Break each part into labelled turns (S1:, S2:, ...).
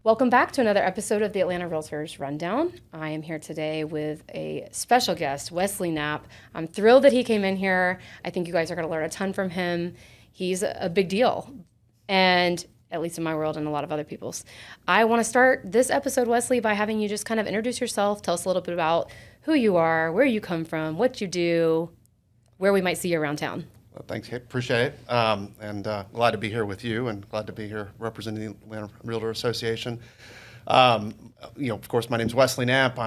S1: Welcome back to another episode of the Atlanta REALTORS Rundown. I am here today with a special guest, Weslee Knapp. I'm thrilled that he came in here. I think you guys are going to learn a ton from him. He's a big deal, and at least in my world and a lot of other people's. I want to start this episode, Weslee, by having you just kind of introduce yourself, tell us a little bit about who you are, where you come from, what you do, where we might see you around town.
S2: Well, thanks, Kate. Appreciate it. And glad to be here with you and glad to be here representing the Atlanta Realtor Association. Of course, my name's Weslee Knapp.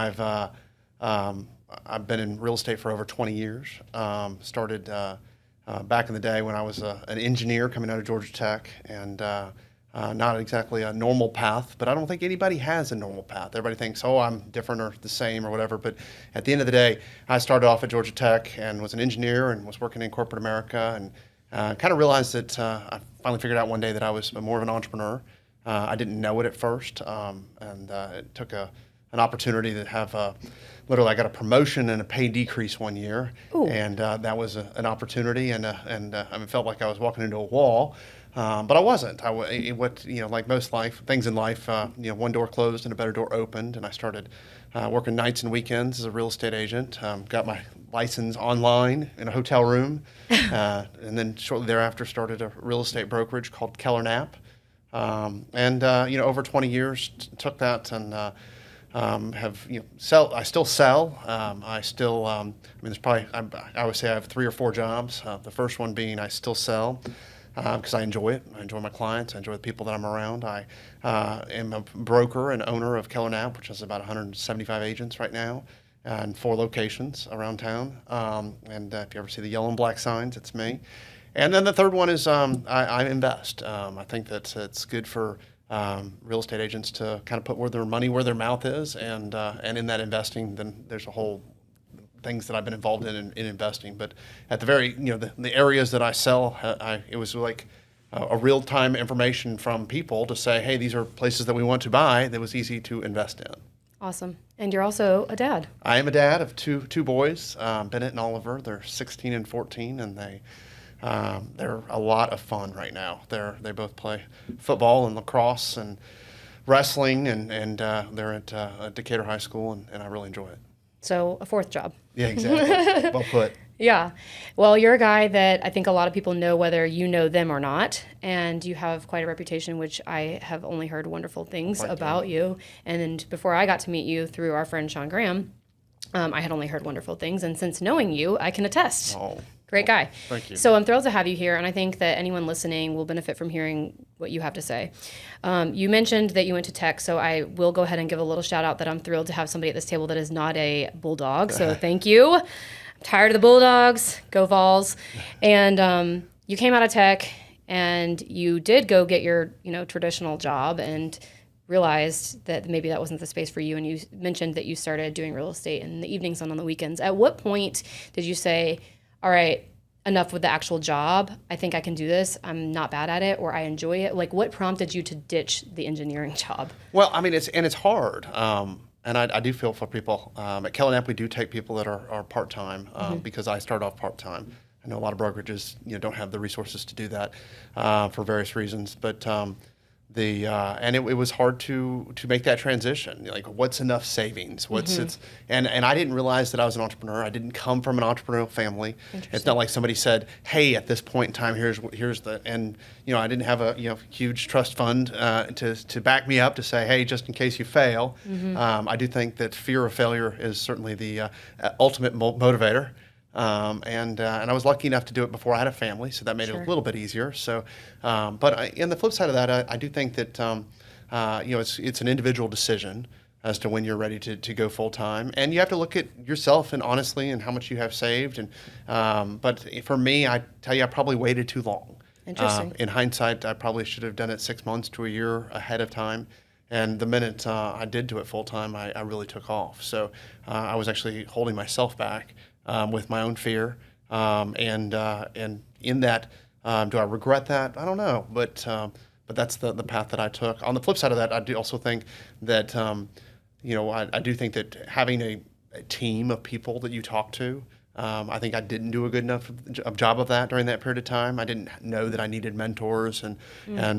S2: I've been in real estate for over 20 years. Started back in the day when I was an engineer coming out of Georgia Tech, and not exactly a normal path, but I don't think anybody has a normal path. Everybody thinks, oh, I'm different or the same or whatever. But at the end of the day, I started off at Georgia Tech and was an engineer and was working in corporate America, and kind of realized that I finally figured out one day that I was more of an entrepreneur. I didn't know it at first, and it took an opportunity to have literally I got a promotion and a pay decrease one year.
S1: Ooh.
S2: And that was an opportunity, and I felt like I was walking into a wall. But I wasn't. Like most things in life, one door closed and a better door opened, and I started working nights and weekends as a real estate agent. Got my license online in a hotel room, and then shortly thereafter started a real estate brokerage called Keller Knapp. Over 20 years took that and I still sell. There's probably I would say I have 3 or 4 jobs. The first one being I still sell. Because I enjoy it. I enjoy my clients. I enjoy the people that I'm around. I am a broker and owner of Keller Knapp, which has about 175 agents right now and 4 locations around town. If you ever see the yellow and black signs, it's me. And then the third one is I invest. I think that it's good for real estate agents to kind of put their money where their mouth is. And in that investing, then there's a whole things that I've been involved in investing, but at the very, the areas that I sell, it was like a real-time information from people to say, hey, these are places that we want to buy that was easy to invest in.
S1: Awesome. And you're also a dad.
S2: I am a dad of two boys, Bennett and Oliver. They're 16 and 14, and they're a lot of fun right now. They both play football and lacrosse and wrestling, and they're at Decatur High School, and I really enjoy it.
S1: So a 4th job.
S2: Yeah, exactly. Well put.
S1: Yeah. Well, you're a guy that I think a lot of people know whether you know them or not, and you have quite a reputation, which I have only heard wonderful things about you. And before I got to meet you through our friend Sean Graham, I had only heard wonderful things, and since knowing you, I can attest.
S2: Oh.
S1: Great guy.
S2: Thank you.
S1: So I'm thrilled to have you here, and I think that anyone listening will benefit from hearing what you have to say. You mentioned that you went to Tech, so I will go ahead and give a little shout out that I'm thrilled to have somebody at this table that is not a Bulldog. So thank you. I'm tired of the Bulldogs. Go Vols. And you came out of Tech, and you did go get your traditional job, and realized that maybe that wasn't the space for you. And you mentioned that you started doing real estate in the evenings and on the weekends. At what point did you say, all right, enough with the actual job. I think I can do this. I'm not bad at it, or I enjoy it. Like, what prompted you to ditch the engineering job?
S2: Well, I mean, it's hard. And I do feel for people. At Keller Knapp, we do take people that are part-time because I started off part-time. I know a lot of brokerages don't have the resources to do that for various reasons. But it was hard to make that transition. Like, what's enough savings? And I didn't realize that I was an entrepreneur. I didn't come from an entrepreneurial family. It's not like somebody said, "Hey, at this point in time, here's the." And I didn't have a huge trust fund to back me up to say, "Hey, just in case you fail." I do think that fear of failure is certainly the ultimate motivator. And I was lucky enough to do it before I had a family, so that made it a little bit easier. So, but in the flip side of that, I do think that it's an individual decision as to when you're ready to go full time, and you have to look at yourself and honestly and how much you have saved. And but for me, I tell you, I probably waited too long.
S1: Interesting.
S2: In hindsight, I probably should have done it 6 months to a year ahead of time. And the minute I did do it full time, I really took off. So I was actually holding myself back. With my own fear, and in that, do I regret that? I don't know, but that's the path that I took. On the flip side of that, I do also think that I do think that having a team of people that you talk to I think I didn't do a good enough job of that during that period of time. I didn't know that I needed mentors and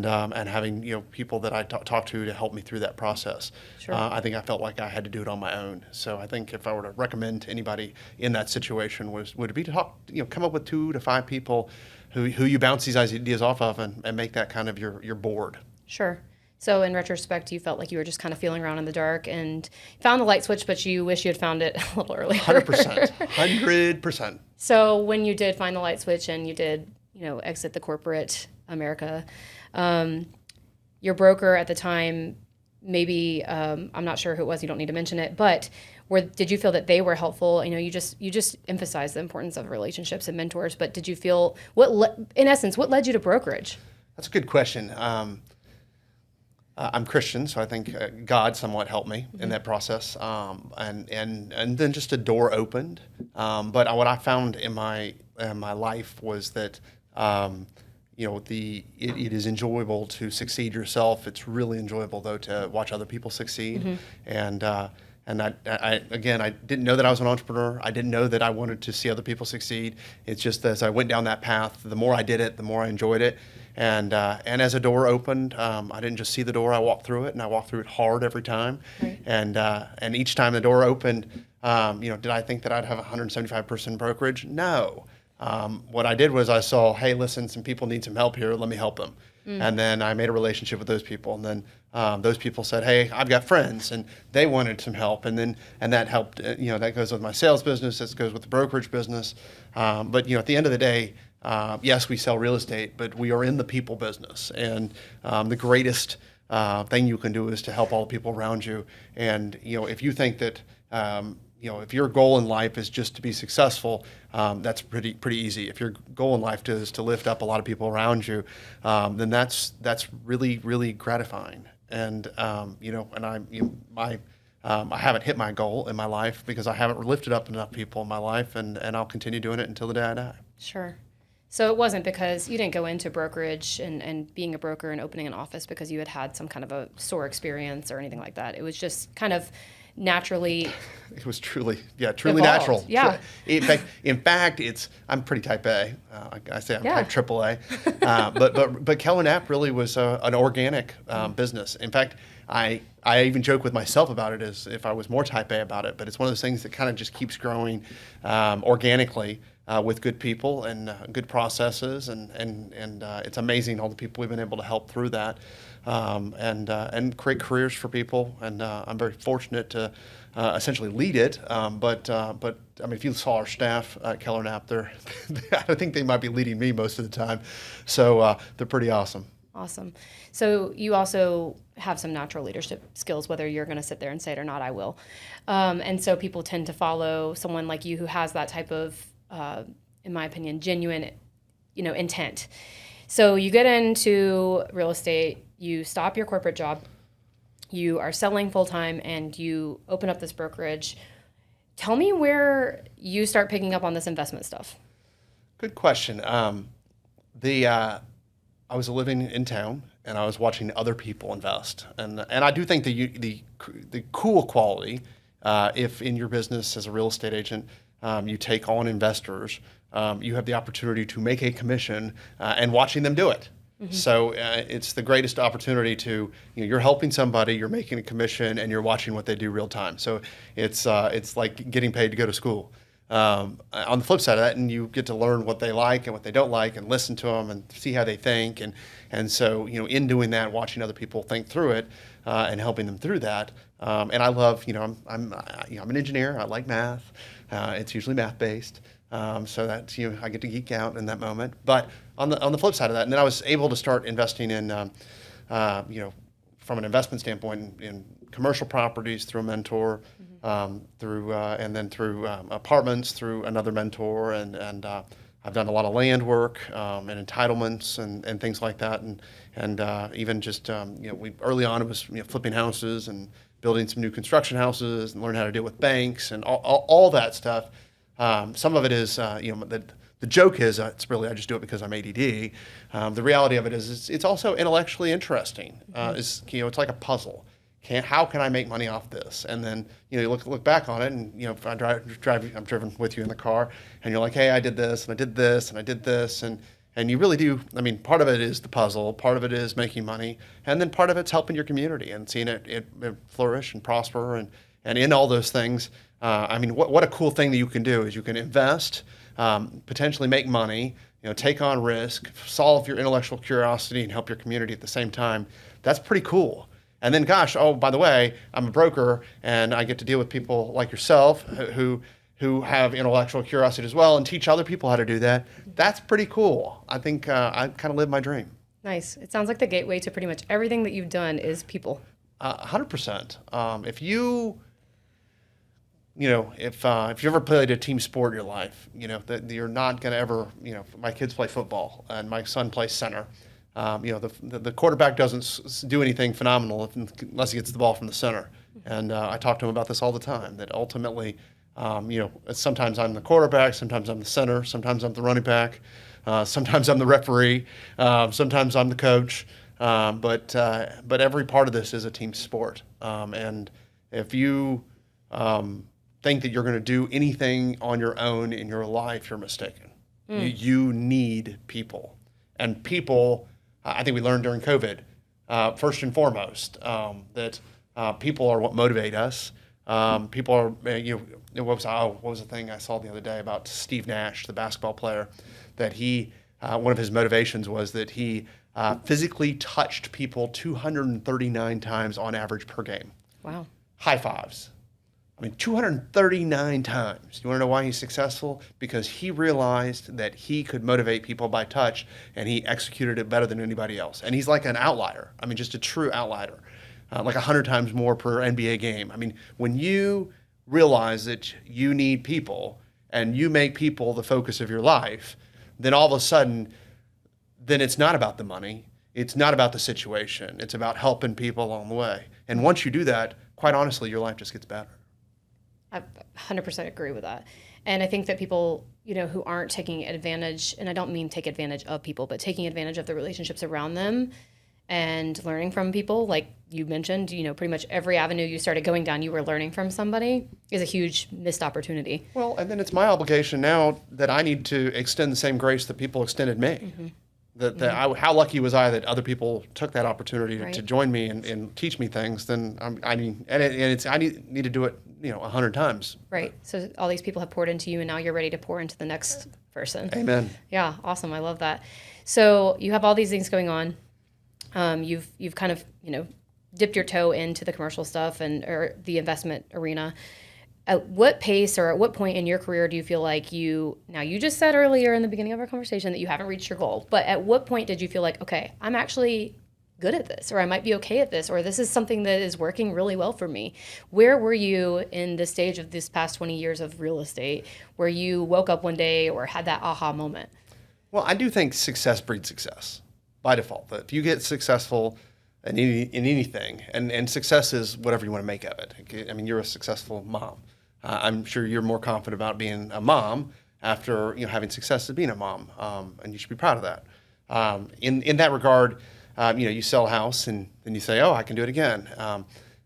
S2: having people that I talk to help me through that process.
S1: Sure.
S2: I think I felt like I had to do it on my own. So I think if I were to recommend to anybody in that situation would it be to come up with 2 to 5 people who you bounce these ideas off of and make that kind of your board.
S1: Sure. So in retrospect, you felt like you were just kind of feeling around in the dark and found the light switch, but you wish you had found it a little earlier.
S2: 100%. 100%.
S1: So when you did find the light switch and you did, exit the corporate America, your broker at the time, maybe, I'm not sure who it was, you don't need to mention it, but did you feel that they were helpful? You just emphasized the importance of relationships and mentors, but did you feel, in essence, what led you to brokerage?
S2: That's a good question. I'm Christian, so I think God somewhat helped me in that process, and then just a door opened. But what I found in my life was that it is enjoyable to succeed yourself. It's really enjoyable though to watch other people succeed, and I didn't know that I was an entrepreneur. I didn't know that I wanted to see other people succeed. It's just as I went down that path, the more I did it, the more I enjoyed it. And as a door opened, I didn't just see the door, I walked through it, and I walked through it hard every time.
S1: Right.
S2: And each time the door opened, did I think that I'd have a 175-person brokerage? No. What I did was I saw, hey, listen, some people need some help here, let me help them. And then I made a relationship with those people, and then those people said, hey, I've got friends, and they wanted some help, and that helped. That goes with my sales business, that goes with the brokerage business. But at the end of the day, yes, we sell real estate, but we are in the people business, and the greatest thing you can do is to help all the people around you. And if you think that if your goal in life is just to be successful, that's pretty easy. If your goal in life is to lift up a lot of people around you, then that's really, really gratifying. And I haven't hit my goal in my life because I haven't lifted up enough people in my life, and I'll continue doing it until the day I die.
S1: Sure. So it wasn't because you didn't go into brokerage and being a broker and opening an office because you had some kind of a sore experience or anything like that. It was just kind of naturally.
S2: It was truly
S1: evolved.
S2: natural.
S1: Yeah.
S2: In fact, I'm pretty type A. I say I'm type triple A. But Kate Wright really was an organic business. In fact, I even joke with myself about it as if I was more type A about it. But it's one of those things that kind of just keeps growing organically. With good people and good processes, and it's amazing all the people we've been able to help through that, and create careers for people. And I'm very fortunate to essentially lead it. But I mean, if you saw our staff at Kate Wright, I think they might be leading me most of the time. So they're pretty awesome.
S1: Awesome. So you also have some natural leadership skills, whether you're going to sit there and say it or not, I will. And so people tend to follow someone like you who has that type of in my opinion, genuine, intent. So you get into real estate, you stop your corporate job, you are selling full time, and you open up this brokerage. Tell me where you start picking up on this investment stuff.
S2: Good question. I was living in town, and I was watching other people invest, and I do think the cool quality, if in your business as a real estate agent. You take on investors, you have the opportunity to make a commission and watching them do it. Mm-hmm. So it's the greatest opportunity to, you're helping somebody, you're making a commission, and you're watching what they do real time. So it's like getting paid to go to school. On the flip side of that, and you get to learn what they like and what they don't like, and listen to them and see how they think. And so in doing that, watching other people think through it and helping them through that. And I love, I'm an engineer. I like math. It's usually math based. So that's, I get to geek out in that moment. But on the flip side of that, and then I was able to start investing in, from an investment standpoint in commercial properties through a mentor, through apartments through another mentor, and I've done a lot of land work and entitlements and things like that, and even just early on it was flipping houses and building some new construction houses and learn how to deal with banks and all that stuff. Some of it is the joke is it's really I just do it because I'm ADD. The reality of it is it's also intellectually interesting. It's like a puzzle. how can I make money off this? And then, you look back on it, and, if I'm driven with you in the car, and you're like, hey, I did this, and I did this, and I did this, and you really do. I mean, part of it is the puzzle, part of it is making money, and then part of it's helping your community and seeing it flourish and prosper, and in all those things. I mean, what a cool thing that you can do is you can invest, potentially make money, take on risk, solve your intellectual curiosity, and help your community at the same time. That's pretty cool. And then, gosh, oh, by the way, I'm a broker, and I get to deal with people like yourself who have intellectual curiosity as well, and teach other people how to do that. That's pretty cool. I think I kind of live my dream.
S1: Nice. It sounds like the gateway to pretty much everything that you've done is people.
S2: 100%. If you ever played a team sport in your life, that you're not going to ever, my kids play football, and my son plays center. The quarterback doesn't do anything phenomenal unless he gets the ball from the center. And I talk to him about this all the time, that ultimately, sometimes I'm the quarterback, sometimes I'm the center, sometimes I'm the running back, sometimes I'm the referee, sometimes I'm the coach. But every part of this is a team sport. And if you think that you're going to do anything on your own in your life, you're mistaken. You need people. And people, I think we learned during COVID, first and foremost, that people are what motivate us. People are, what was the thing I saw the other day about Steve Nash, the basketball player, that one of his motivations was that he physically touched people 239 times on average per game.
S1: Wow.
S2: High fives. I mean, 239 times. You want to know why he's successful? Because he realized that he could motivate people by touch, and he executed it better than anybody else. And he's like an outlier. I mean, just a true outlier. Like 100 times more per NBA game. I mean, when you realize that you need people, and you make people the focus of your life, then all of a sudden, then it's not about the money. It's not about the situation. It's about helping people along the way. And once you do that, quite honestly, your life just gets better.
S1: I 100% agree with that. And I think that people, who aren't taking advantage, and I don't mean take advantage of people, but taking advantage of the relationships around them and learning from people, like you mentioned, pretty much every avenue you started going down, you were learning from somebody, is a huge missed opportunity.
S2: Well, and then it's my obligation now that I need to extend the same grace that people extended me. Mm-hmm. How lucky was I that other people took that opportunity to join me and teach me things? Then I need to do it 100 times.
S1: Right. So all these people have poured into you, and now you're ready to pour into the next person.
S2: Amen.
S1: Yeah. Awesome. I love that. So you have all these things going on. You've kind of, dipped your toe into the commercial stuff or the investment arena. At what pace or at what point in your career do you feel like you just said earlier in the beginning of our conversation that you haven't reached your goal, but at what point did you feel like, okay, I'm actually good at this, or I might be okay at this, or this is something that is working really well for me? Where were you in the stage of this past 20 years of real estate where you woke up one day or had that aha moment?
S2: Well, I do think success breeds success by default. If you get successful in anything, and success is whatever you want to make of it. I mean, you're a successful mom. I'm sure you're more confident about being a mom after having success as being a mom, and you should be proud of that. In that regard, you sell a house and then you say, oh, I can do it again.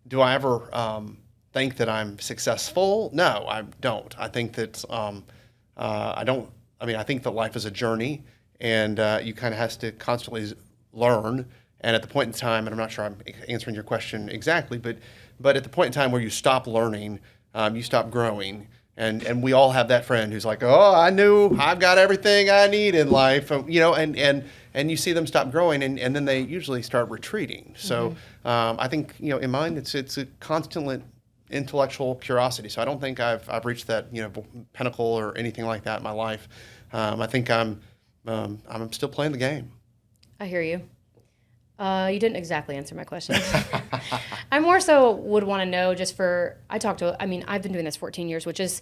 S2: Do I ever think that I'm successful? No, I don't. I think that I don't. I mean, I think that life is a journey, and you kind of have to constantly learn. And at the point in time, and I'm not sure I'm answering your question exactly, but at the point in time where you stop learning, you stop growing. And we all have that friend who's like, oh, I knew I've got everything I need in life, and you see them stop growing, and then they usually start retreating. So I think in mine, it's a constant intellectual curiosity. So I don't think I've reached that pinnacle or anything like that in my life. I think I'm still playing the game.
S1: I hear you. You didn't exactly answer my question. I more so would want to know I've been doing this 14 years, which is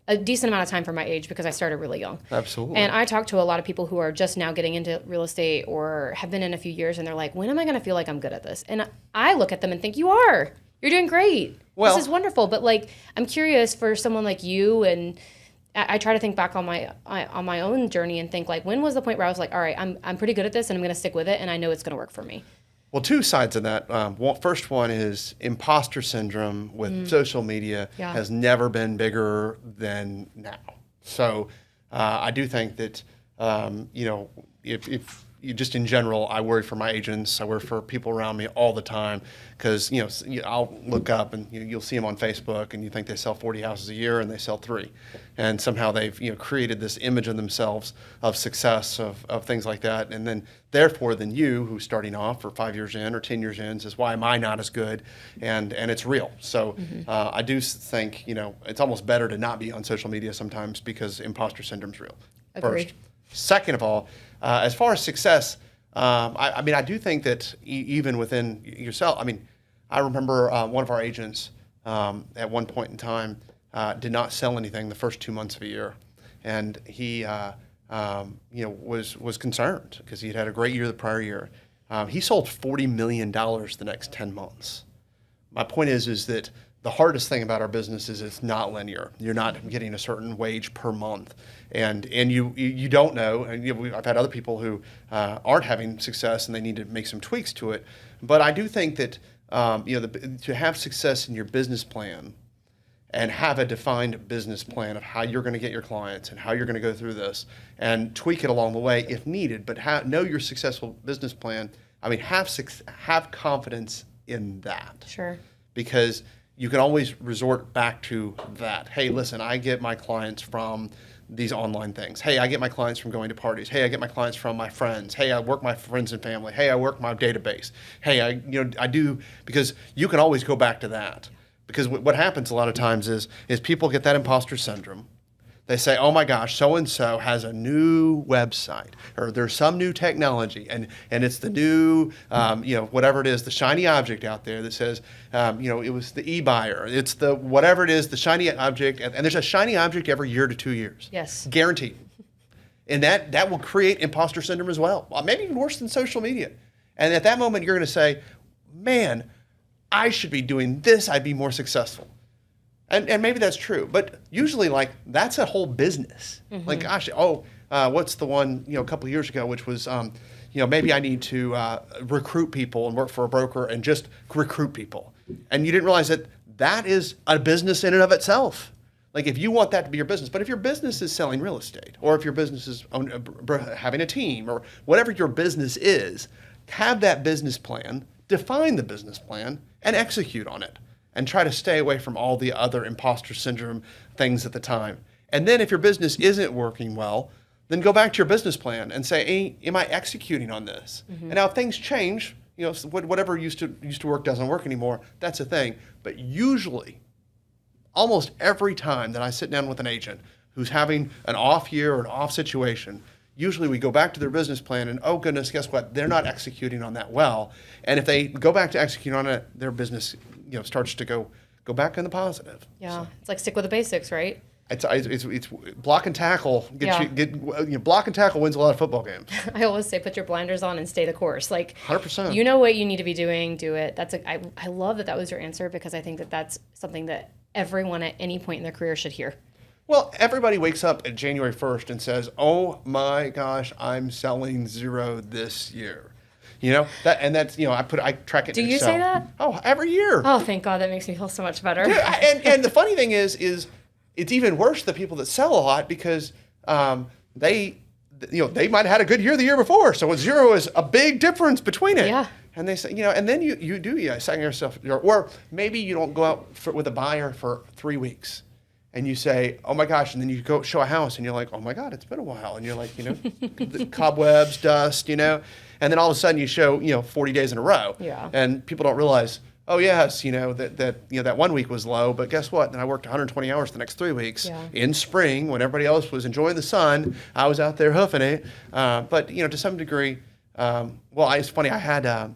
S1: a decent amount of time for my age because I started really young.
S2: Absolutely.
S1: And I talk to a lot of people who are just now getting into real estate or have been in a few years, and they're like, when am I going to feel like I'm good at this? And I look at them and think, you're doing great. Well, this is wonderful. But I'm curious for someone like you, and I try to think back on my own journey and think when was the point where I was like, all right, I'm pretty good at this and I'm going to stick with it and I know it's going to work for me.
S2: Well, two sides of that. First one is imposter syndrome with social media has never been bigger than now. So I do think that, if you just in general, I worry for my agents. I worry for people around me all the time because, I'll look up and you'll see them on Facebook and you think they sell 40 houses a year and they sell 3. And somehow they've, created this image of themselves of success, of things like that. And then therefore, then you who's starting off or 5 years in or 10 years in says, why am I not as good? And it's real. So I do think, it's almost better to not be on social media sometimes because imposter syndrome's real.
S1: Agreed.
S2: First. Second of all, as far as success, I do think that even within yourself, I remember one of our agents at one point in time did not sell anything the first 2 months of a year, and he was concerned because he had a great year the prior year. He sold $40 million the next 10 months. My point is that the hardest thing about our business is it's not linear. You're not getting a certain wage per month, and you don't know. And I've had other people who aren't having success, and they need to make some tweaks to it. But I do think that to have success in your business plan, and have a defined business plan of how you're going to get your clients and how you're going to go through this, and tweak it along the way if needed. But know your successful business plan. Have confidence in that.
S1: Sure.
S2: Because you can always resort back to that. Hey, listen, I get my clients from these online things. Hey, I get my clients from going to parties. Hey, I get my clients from my friends. Hey, I work my friends and family. Hey, I work my database. Hey, I do, because you can always go back to that. Because what happens a lot of times is people get that imposter syndrome. They say, oh my gosh, so-and-so has a new website, or there's some new technology, and it's the new, whatever it is, the shiny object out there that says, it was the e-buyer. It's the whatever it is, the shiny object, and there's a shiny object every year to 2 years.
S1: Yes.
S2: Guaranteed. And that will create imposter syndrome as well, maybe even worse than social media. And at that moment, you're going to say, man, I should be doing this. I'd be more successful. And maybe that's true, but usually that's a whole business. Like, gosh, what's the one, a couple of years ago, which was, maybe I need to recruit people and work for a broker and just recruit people. And you didn't realize that is a business in and of itself. Like, if you want that to be your business, but if your business is selling real estate, or if your business is having a team, or whatever your business is, have that business plan, define the business plan, and execute on it. And try to stay away from all the other imposter syndrome things at the time. And then if your business isn't working well, then go back to your business plan and say, hey, am I executing on this? And now if things change, whatever used to work doesn't work anymore, that's a thing. But usually, almost every time that I sit down with an agent who's having an off year or an off situation, usually we go back to their business plan and, oh goodness, guess what? They're not executing on that well. And if they go back to execute on it, their business starts to go back in the positive.
S1: Yeah,
S2: So
S1: it's like stick with the basics, right?
S2: It's block and tackle. Block and tackle wins a lot of football games.
S1: I always say put your blinders on and stay the course.
S2: 100%.
S1: You know what you need to be doing, do it. I love that was your answer, because I think that's something that everyone at any point in their career should hear.
S2: Well, everybody wakes up at January 1st and says, oh my gosh, I'm selling 0 this year. I track it.
S1: Do you
S2: Excel.
S1: say that?
S2: Oh, every year.
S1: Oh, thank God. That makes me feel so much better.
S2: and the funny thing is it's even worse the people that sell a lot, because they might have had a good year the year before. So 0 is a big difference between it.
S1: Yeah.
S2: And they say, and then you second yourself, or maybe you don't go out with a buyer for 3 weeks. And you say, oh my gosh, and then you go show a house and you're like, oh my God, it's been a while. And you're like, the cobwebs, dust, and then all of a sudden you show, 40 days in a row.
S1: Yeah.
S2: And people don't realize, oh yes, that 1 week was low, but guess what? Then I worked 120 hours the next 3 weeks in spring when everybody else was enjoying the sun. I was out there hoofing it. But to some degree, it's funny. I had a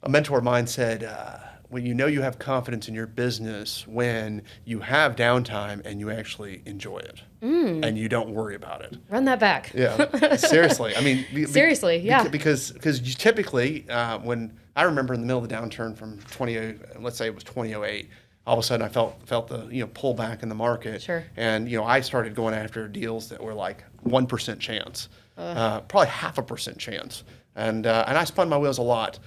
S2: mentor of mine said, well, you have confidence in your business when you have downtime and you actually enjoy it and you don't worry about it.
S1: Run that back.
S2: Yeah, seriously.
S1: Seriously, yeah.
S2: Because you typically, when I remember in the middle of the downturn from let's say it was 2008, all of a sudden I felt the pull back in the market.
S1: Sure.
S2: And I started going after deals that were like 1% chance, probably 0.5% chance. And I spun my wheels a lot.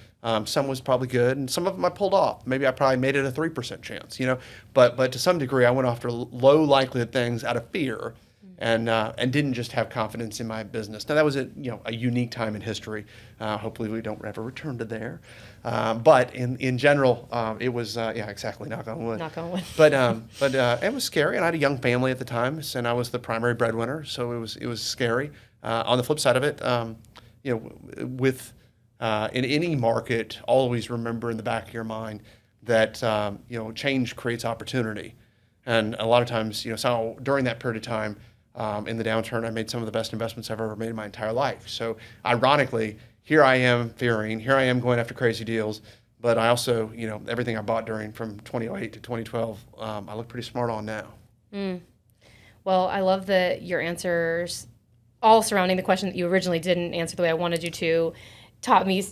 S2: Some was probably good, and some of them I pulled off. Maybe I probably made it a 3% chance, But to some degree, I went after low likelihood things out of fear, and didn't just have confidence in my business. Now that was a unique time in history. Hopefully we don't ever return to there. But in general, it was exactly, knock on wood.
S1: Knock on wood.
S2: But it was scary, and I had a young family at the time, and I was the primary breadwinner, so it was scary. On the flip side of it, with in any market, always remember in the back of your mind that change creates opportunity, and a lot of times, so during that period of time, in the downturn, I made some of the best investments I've ever made in my entire life. So ironically, here I am fearing, here I am going after crazy deals, but I also, everything I bought from 2008 to 2012, I look pretty smart on now.
S1: Well, I love that your answers, all surrounding the question that you originally didn't answer the way I wanted you to,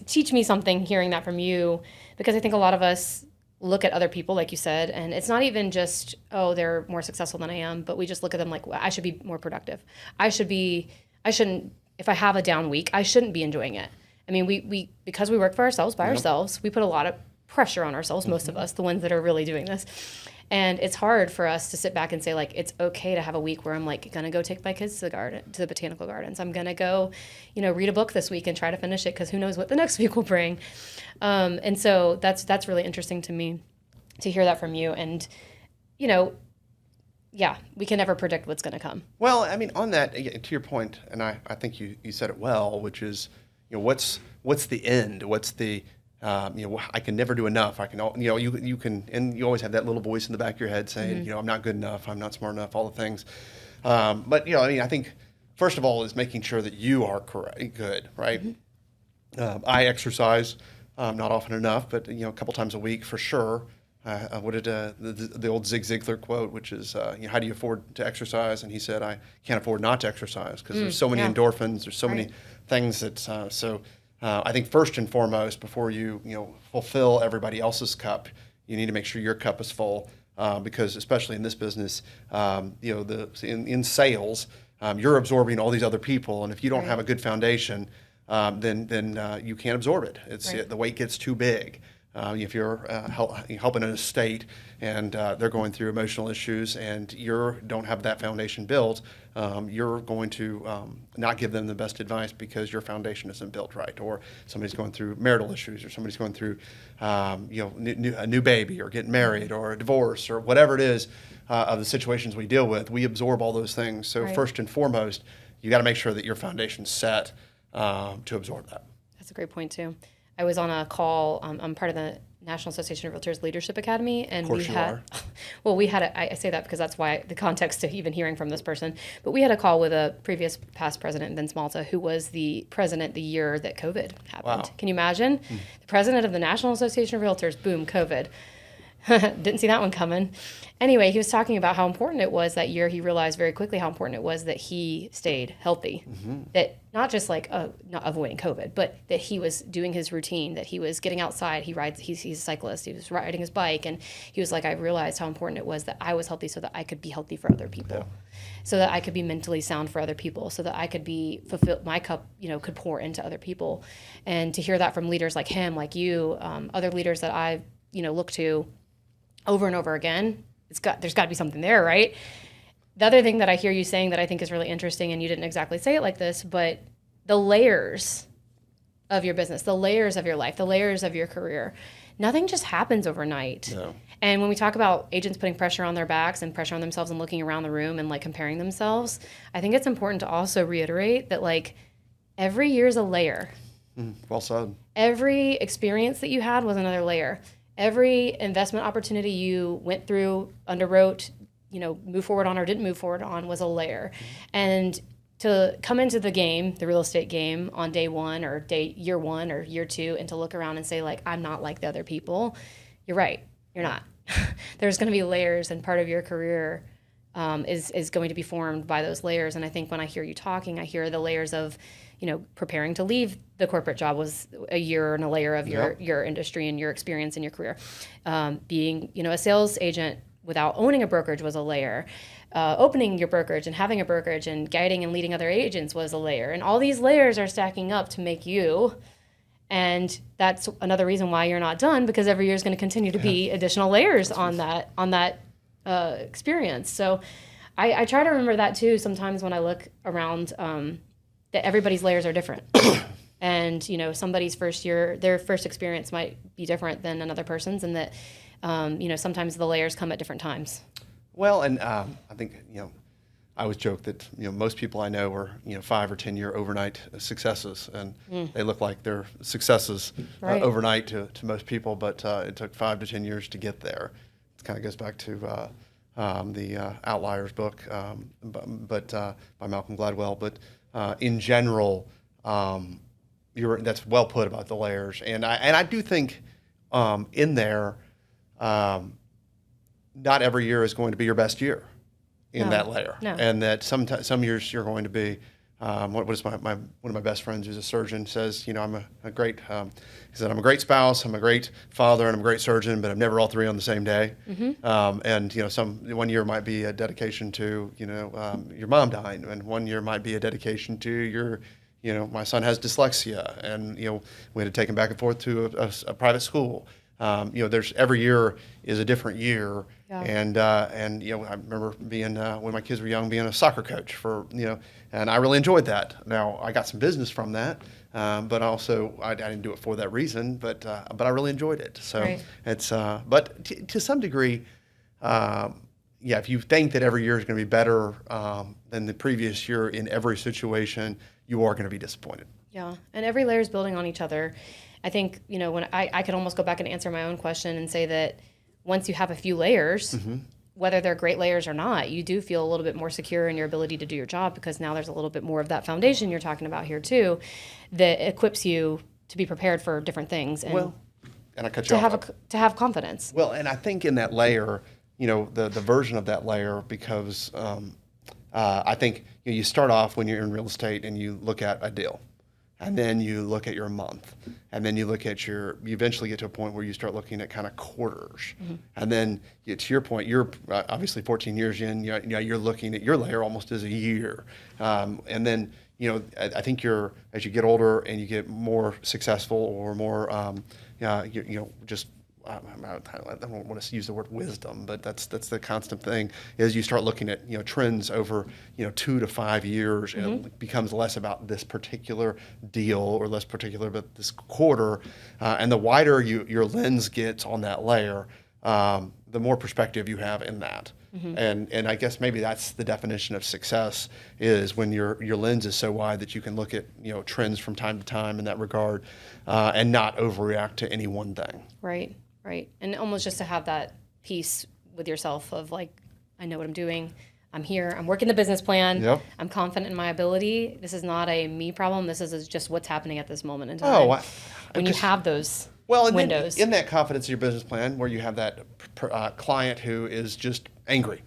S1: teach me something hearing that from you, because I think a lot of us look at other people, like you said, and it's not even just, oh, they're more successful than I am, but we just look at them like, well, I should be more productive. I shouldn't, if I have a down week, I shouldn't be enjoying it. I mean, we because we work for ourselves by ourselves, we put a lot of pressure on ourselves, most of us, the ones that are really doing this. And it's hard for us to sit back and say, like, it's okay to have a week where I'm like going to go take my kids to the botanical gardens. I'm going to go, read a book this week and try to finish it because who knows what the next week will bring. And so that's really interesting to me to hear that from you. And, we can never predict what's going to come.
S2: Well, I mean, on that, to your point, and I think you said it well, which is, what's the end? What's the I can never do enough. I can, you can, and you always have that little voice in the back of your head saying, I'm not good enough, I'm not smart enough, all the things. But I think first of all is making sure that you are good, right? I exercise, not often enough, but a couple times a week for sure. What did the old Zig Ziglar quote, which is, how do you afford to exercise? And he said, I can't afford not to exercise because there's so many endorphins, there's so many things that I think first and foremost, before you fulfill everybody else's cup, you need to make sure your cup is full, because especially in this business, in sales, you're absorbing all these other people, and if you don't have a good foundation, then you can't absorb it. The weight gets too big. If you're helping an estate and they're going through emotional issues and you don't have that foundation built, you're going to not give them the best advice because your foundation isn't built right. Or somebody's going through marital issues, or somebody's going through a new baby, or getting married, or a divorce, or whatever it is of the situations we deal with. We absorb all those things. So first and foremost, you got to make sure that your foundation's set to absorb that.
S1: That's a great point too. I was on a call. I'm part of the National Association of Realtors Leadership Academy, and we had, I say that because that's why the context to even hearing from this person. But we had a call with a past president, Vince Malta, who was the president the year that COVID happened.
S2: Wow.
S1: Can you imagine? The president of the National Association of Realtors, boom, COVID. Didn't see that one coming. Anyway, he was talking about how important it was that year. He realized very quickly how important it was that he stayed healthy. That not just like not avoiding COVID, but that he was doing his routine, that he was getting outside. He's a cyclist. He was riding his bike, and he was like, I realized how important it was that I was healthy so that I could be healthy for other people, so that I could be mentally sound for other people, so that I could be fulfilled. My cup, could pour into other people. And to hear that from leaders like him, like you, other leaders that I, look to over and over again, there's got to be something there, right? The other thing that I hear you saying that I think is really interesting, and you didn't exactly say it like this, but the layers of your business, the layers of your life, the layers of your career, nothing just happens overnight. No. And when we talk about agents putting pressure on their backs and pressure on themselves and looking around the room and like comparing themselves, I think it's important to also reiterate that like every year's a layer.
S2: Well said.
S1: Every experience that you had was another layer. Every investment opportunity you went through, underwrote, move forward on or didn't move forward on was a layer. And to come into the game, the real estate game, on day one or year one or year two, and to look around and say, like, I'm not like the other people, you're right, you're not. There's going to be layers, and part of your career is going to be formed by those layers. And I think when I hear you talking, I hear the layers of, preparing to leave the corporate job was a year and a layer of your industry and your experience in your career. Being, a sales agent without owning a brokerage was a layer. Opening your brokerage and having a brokerage and guiding and leading other agents was a layer. And all these layers are stacking up to make you. And that's another reason why you're not done, because every year is going to continue to be additional layers on that experience. So I try to remember that too sometimes when I look around, that everybody's layers are different. And, you know, somebody's first year, their first experience might be different than another person's, and that, you know, sometimes the layers come at different times.
S2: Well, and I think, you know, I always joke that, you know, most people I know are, you know, 5 or 10 year overnight successes, and they look like they're successes overnight to most people, but it took 5 to 10 years to get there. It kind of goes back to the Outliers book, but by Malcolm Gladwell. But in general, that's well put about the layers, and I do think in there, not every year is going to be your best year in that layer, and that some years you're going to be. What is one of my best friends who's a surgeon says, you know, I'm a great. He said I'm a great spouse, I'm a great father, and I'm a great surgeon, but I'm never all three on the same day. And you know, one year might be a dedication to, you know, your mom dying, and one year might be a dedication to your. You know, my son has dyslexia, and you know, we had to take him back and forth to a private school. You know, every year is a different year, and you know, I remember being when my kids were young, being a soccer coach for, you know, and I really enjoyed that. Now I got some business from that, but also I didn't do it for that reason, but I really enjoyed it. So it's but to some degree, yeah, if you think that every year is going to be better than the previous year in every situation, you are going to be disappointed.
S1: Yeah, and every layer is building on each other. I think, you know, when I could almost go back and answer my own question and say that once you have a few layers, whether they're great layers or not, you do feel a little bit more secure in your ability to do your job, because now there's a little bit more of that foundation you're talking about here too, that equips you to be prepared for different things. And
S2: and I cut you off.
S1: To have confidence.
S2: Well, and I think in that layer, you know, the version of that layer, because I think you start off when you're in real estate and you look at a deal. And then you look at your month, and then you look at you eventually get to a point where you start looking at kind of quarters. And then to your point, you're obviously 14 years in, you're looking at your layer almost as a year. And then, you know, I think as you get older and you get more successful or more, you know, just, I don't want to use the word wisdom, but that's the constant thing, is you start looking at, you know, trends over, you know, 2 to 5 years, and it becomes less about this particular deal or less particular about this quarter, and the wider your lens gets on that layer, the more perspective you have in that. And I guess maybe that's the definition of success, is when your lens is so wide that you can look at, you know, trends from time to time in that regard, and not overreact to any one thing.
S1: Right. And almost just to have that peace with yourself of like, I know what I'm doing. I'm here. I'm working the business plan. I'm confident in my ability. This is not a me problem. This is just what's happening at this moment in time. When you have those windows.
S2: In that confidence in your business plan, where you have that client who is just angry.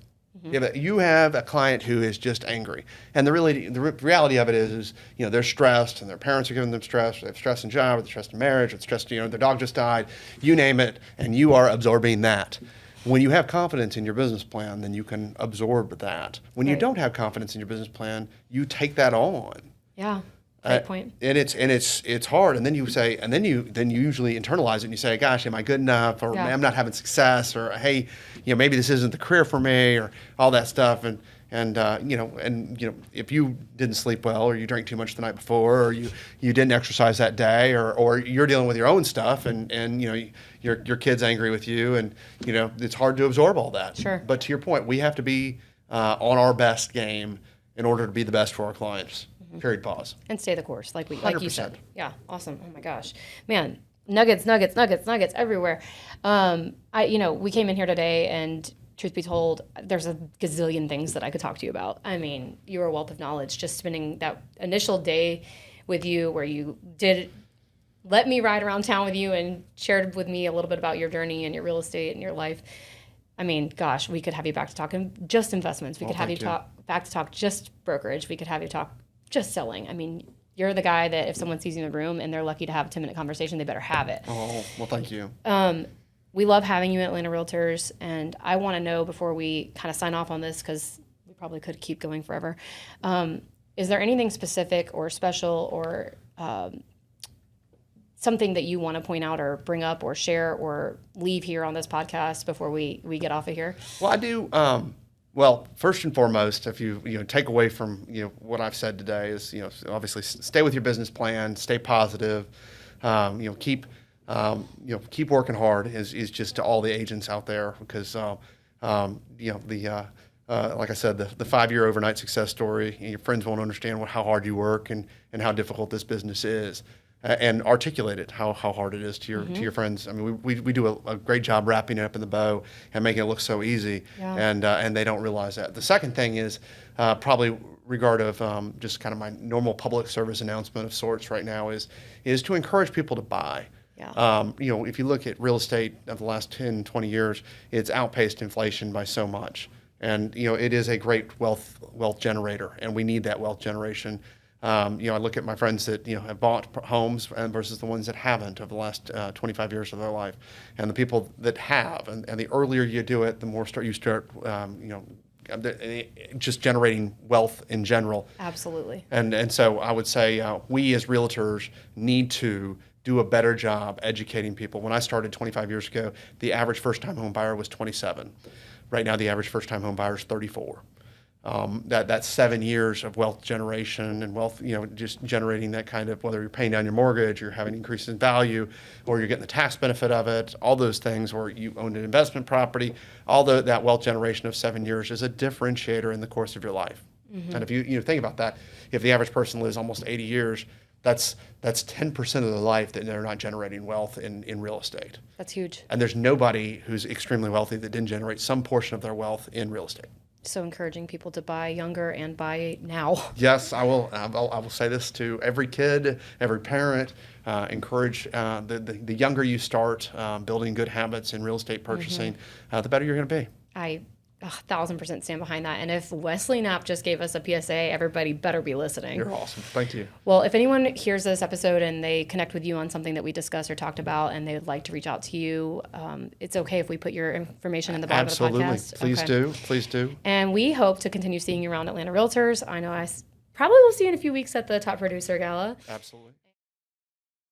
S2: You have a client who is just angry, and the reality of it is, you know, they're stressed, and their parents are giving them stress. They have stress in job, or they're stressed in marriage, or they're stressed, you know, their dog just died. You name it, and you are absorbing that. When you have confidence in your business plan, then you can absorb that. When you don't have confidence in your business plan, you take that on.
S1: Yeah. Great point.
S2: And it's hard, and then you say, and then you usually internalize it, and you say, "Gosh, am I good enough?" Or "I'm not having success," or "Hey, you know, maybe this isn't the career for me," or all that stuff. And you know, if you didn't sleep well, or you drank too much the night before, or you didn't exercise that day, or you're dealing with your own stuff, and you know, your kid's angry with you, and you know, it's hard to absorb all that.
S1: Sure.
S2: But to your point, we have to be on our best game in order to be the best for our clients. Period. Pause.
S1: And stay the course, like you said.
S2: 100%.
S1: Yeah, awesome. Oh my gosh, man, nuggets everywhere. We came in here today, and truth be told, there's a gazillion things that I could talk to you about. I mean, you're a wealth of knowledge. Just spending that initial day with you, where you did let me ride around town with you and shared with me a little bit about your journey and your real estate and your life. I mean, gosh, we could have you back to talking just investments. We could have you back to talk just brokerage. We could have you talk just selling. I mean, you're the guy that if someone sees you in the room and they're lucky to have a 10-minute conversation, they better have it.
S2: Oh, well, thank you.
S1: we love having you at Atlanta Realtors, and I want to know before we kind of sign off on this, because we probably could keep going forever. Is there anything specific or special or something that you want to point out or bring up or share or leave here on this podcast before we get off of here?
S2: Well, I do. Well, first and foremost, if you take away from what I've said today is obviously stay with your business plan, stay positive, keep working hard is just to all the agents out there, because like I said, the 5-year overnight success story, your friends won't understand how hard you work and how difficult this business is. And articulate it, how hard it is to your friends. I mean, we do a great job wrapping it up in the bow and making it look so easy, and they don't realize that. The second thing is probably regard of just kind of my normal public service announcement of sorts right now is to encourage people to buy. Yeah. If you look at real estate of the last 10, 20 years, it's outpaced inflation by so much, and it is a great wealth generator, and we need that wealth generation. I look at my friends that have bought homes versus the ones that haven't over the last 25 years of their life, and the people that have, and the earlier you do it, the more you start just generating wealth in general.
S1: Absolutely.
S2: And so I would say we as realtors need to do a better job educating people. When I started 25 years ago, the average first-time home buyer was 27. Right now, the average first-time home buyer is 34. That's 7 years of wealth generation and wealth, just generating that kind of, whether you're paying down your mortgage, you're having an increase in value, or you're getting the tax benefit of it, all those things, or you own an investment property, that wealth generation of 7 years is a differentiator in the course of your life. Mm-hmm. And if you think about that, if the average person lives almost 80 years, that's 10% of their life that they're not generating wealth in real estate.
S1: That's huge.
S2: And there's nobody who's extremely wealthy that didn't generate some portion of their wealth in real estate.
S1: So encouraging people to buy younger and buy now.
S2: Yes, I will say this to every kid, every parent. Encourage the younger you start building good habits in real estate purchasing, the better you're going to be.
S1: I 1,000% stand behind that. And if Weslee Knapp just gave us a PSA, everybody better be listening.
S2: You're awesome. Thank you.
S1: Well, if anyone hears this episode and they connect with you on something that we discussed or talked about and they would like to reach out to you, it's okay if we put your information in the bottom of the podcast?
S2: Absolutely. Please do.
S1: And we hope to continue seeing you around Atlanta Realtors. I know I probably will see you in a few weeks at the Top Producer Gala.
S2: Absolutely.